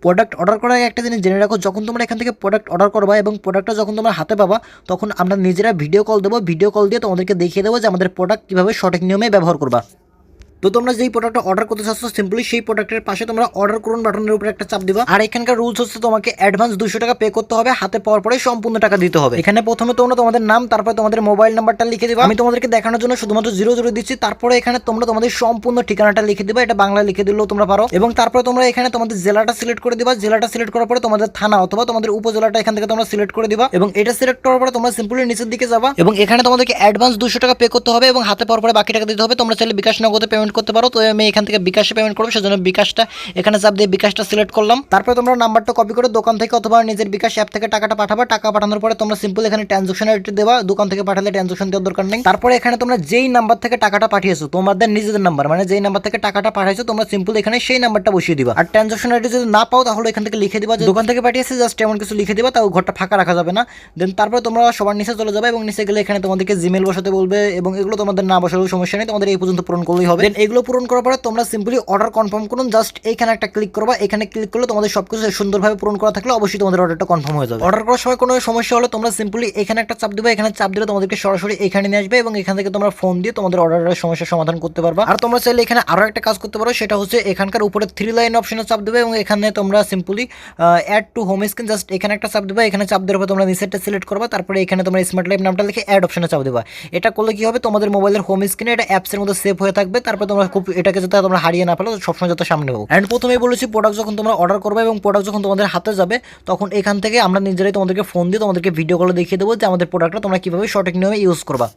Product order করার আগে একটা জিনিস জেনে রাখো, যখন তোমরা এখান থেকে প্রোডাক্ট অর্ডার করবা এবং প্রোডাক্টটা যখন তোমরা হাতে পাবা, তখন আমরা নিজেরা ভিডিও কল দেবো, ভিডিও কল দিয়ে তোমাদেরকে দেখিয়ে দেবো যে আমাদের প্রোডাক্ট কীভাবে সঠিক নিয়মে ব্যবহার করবা। তো তোমরা যেই প্রোডাক্টটা অর্ডার করতে চাচ্ছ, সিম্পলি সেই প্রোডাক্টের পাশে তোমরা অর্ডার করুন বাটনের উপরে একটা চাপ দিবা। আর এখানকার রুলস হচ্ছে তোমাকে অ্যাডভান্স 200 টাকা পে করতে হবে, হাতে পাওয়ার পরে সম্পূর্ণ টাকা দিতে হবে। এখানে প্রথমে তোমরা তোমাদের নাম, তারপরে তোমাদের মোবাইল নাম্বারটা লিখে দিবা। আমি তোমাদেরকে দেখানোর জন্য শুধুমাত্র 00 দিচ্ছি। তারপরে এখানে তোমরা তোমাদের সম্পূর্ণ ঠিকানাটা লিখে দিবা, এটা বাংলা লিখে দিলেও তোমরা পারো। এবং তারপরে তোমরা এখানে তোমাদের জেলাটা সিলেক্ট করে দিবা। জেলাটা সিলেক্ট করার পরে তোমাদের থানা অথবা তোমাদের উপজেলাটা এখান থেকে তোমরা সিলেক্ট করে দিবা। এবং এটা সিলেক্ট করার পরে তোমরা সিম্পলি নিচের দিকে যাবা এবং এখানে তোমাদেরকে অ্যাডভান্স 200 টাকা পে করতে হবে এবং হাতে পাওয়ার পরে বাকি টাকা দিতে হবে। তোমরা চাইলে বিকাশ নগদে পেমেন্ট করতে পারো। তো আমি এখান থেকে বিকাশে পেমেন্ট করবো, সেজন্য বিকাশটা এখানে চাপ দিয়ে বিকাশটা সিলেক্ট করলাম। তারপরে তোমরা নাম্বারটা কপি করে দোকান থেকে অথবা নিজের বিকাশ অ্যাপ থেকে টাকাটা পাঠাবা। টাকা পাঠানোর পরে তোমরা সিম্পল এখানে ট্রানজাকশন আইডি দেবা। দোকান থেকে পাঠালে ট্রানজাকশন দেওয়ার দরকার নেই। তারপরে এখানে তোমরা যেই নাম্বার থেকে টাকাটা পাঠিয়েছো, তোমাদের নিজেদের নাম্বার, মানে যেই নাম্বার থেকে টাকাটা পাঠাইছো, তোমরা সিম্পল এখানে সেই নাম্বারটা বসিয়ে দিবা। আর ট্রানজাকশন আইডি যদি না পাও, তাহলে এখান থেকে লিখে দিবা যে দোকান থেকে পাঠিয়েছে, জাস্ট এমন কিছু লিখে দিবা, তাও ঘরটা ফাঁকা রাখা যাবে না। দেন তারপরে তোমরা সবার নিচে চলে যাবে এবং নিচে গেলে এখানে তোমাদেরকে জিমেল বসাতে বলবে এবং এগুলো তোমাদের না বসালেও সমস্যা নেই, তোমাদের এই পর্যন্ত পূরণ করলেই হবে। দেন এগুলো পূরণ করার পরে তোমরা সিম্পলি অর্ডার কনফার্ম করুন। জাস্ট এইখানে একটা ক্লিক করবা। এখানে ক্লিক করলে তোমাদের সবকিছু সুন্দরভাবে পূরণ করা থাকলে অবশ্যই তোমাদের অর্ডারটা কনফার্ম হয়ে যাবে। অর্ডার করার সময় কোনো সমস্যা হলে তোমরা সিম্পলি এখানে একটা চাপ দিবা। এখানে চাপ দিলে তোমাদেরকে সরাসরি এখানে নিয়ে আসবে এবং এখান থেকে তোমরা ফোন দিয়ে তোমাদের অর্ডারের সমস্যার সমাধান করতে পারবা। আর তোমরা চাইলে এখানে আরো একটা কাজ করতে পারো, সেটা হচ্ছে এখানকার উপরে 3 লাইন অপশনে চাপ দিবে এবং এখানে তোমরা simply add to home screen, just এখানে একটা চাপ দিবা। এখানে চাপ দেওয়ার পর তোমরা নিচেরটা সিলেক্ট করবা। তারপরে এখানে তোমরা স্মার্ট লাইফ নামটা লিখে অ্যাড অপশনে চাপ দিবা। এটা করলে কি হবে, তোমাদের মোবাইলের হোম স্ক্রিনে এটা অ্যাপসের মধ্যে সেভ হয়ে থাকবে। তারপর তোমরা খুব এটাকে যাতে তোমরা হারিয়ে না ফেলো, সবসময় যাতে সামনে পাবো। এন্ড প্রথমেই বলেছি, প্রোডাক্ট যখন তোমরা অর্ডার করবে এবং প্রোডাক্ট যখন তোমাদের হাতে যাবে, তখন এখান থেকে আমরা নিজেরাই তোমাদেরকে ফোন দিয়ে তোমাদেরকে ভিডিও কলে দেখিয়ে দেবো যে আমাদের প্রোডাক্টটা তোমরা কিভাবে সঠিক নিয়মে ইউজ করবা।